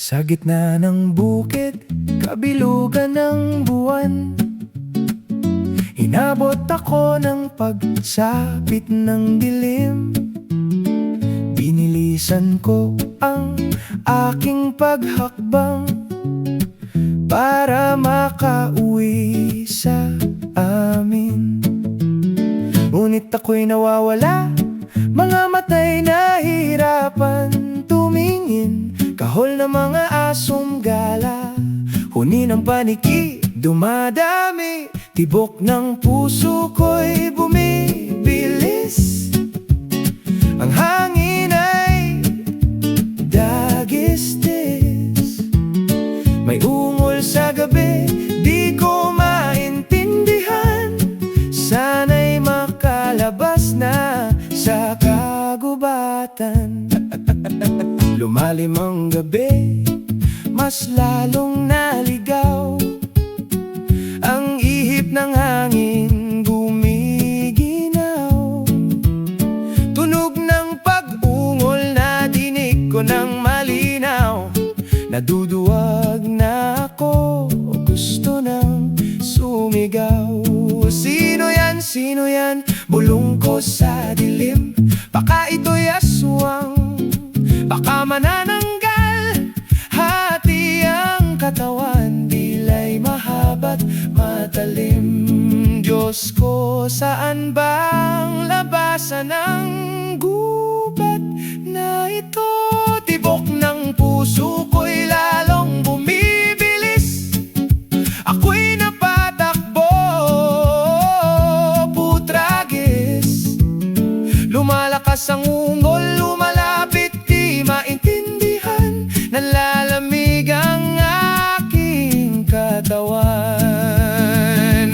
Sa gitna ng bukid, kabilugan ng buwan, inabot ako ng pagsapit ng dilim. Binilisan ko ang aking paghakbang para makauwi sa amin. Ngunit ako'y nawawala, mga mata'y nahihirapan tumingin. Kahol na mga asong gala, huni ng paniki, dumadami. Tibok ng puso ko'y bumibilis. Ang hangin ay dagistis. May ungol sa gabi, di ko maintindihan. Sana'y makalabas na sa kagubatan. Lumalim ang gabi, mas lalong naligaw. Ang ihip ng hangin gumiginaw. Tunog ng pag-ungol na dinig ko ng malinaw. Naduduwag na ako, gusto nang sumigaw. Sino yan, sino yan? Bulong ko sa dilim. Baka ito'y aswang, baka manananggal. Hati ang katawan, dila'y mahaba't matalim. Diyos ko, saan bang labasan ng gubat na ito? Tibok ng puso ko'y lalong bumibilis. Ako'y napatakbo, putragis. Lumalakas ang ungol, lumalapit, di maintindihan. Nalalamig ang aking katawan.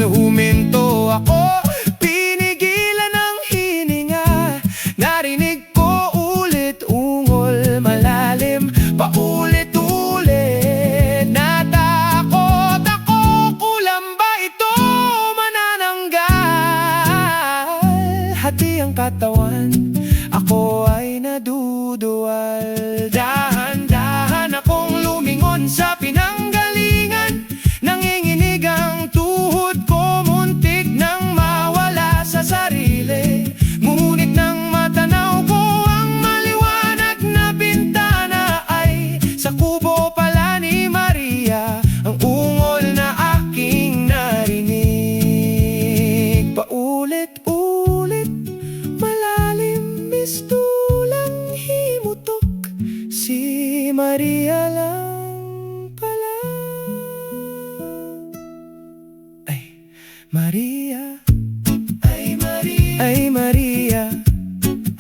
Huminto ako, pinigilan ang hininga. Narinig ko ulit ungol malalim, paulit-ulit. Natakot ako, kulang ba ito manananggal? Hati ang katawan, ako ay naduduwal. Dahan-dahan akong lumingon sa pinanggalingan. Nanginginig ang tuhod ko, muntik nang mawala sa sarili. Ngunit nang matanaw ko ang maliwanag na bintana, ay sa kubo pala ni Maria ang ungol na aking narinig. Paulit-ulit, malalim, mistulang himutok. Si Maria lang pala. Ay, Maria. Ay, Maria. Ay, Maria.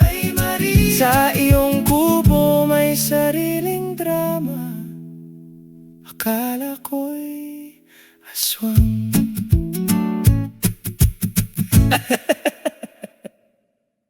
Ay, Maria. Sa iyong kubo may sariling drama. Akala ko'y aswang.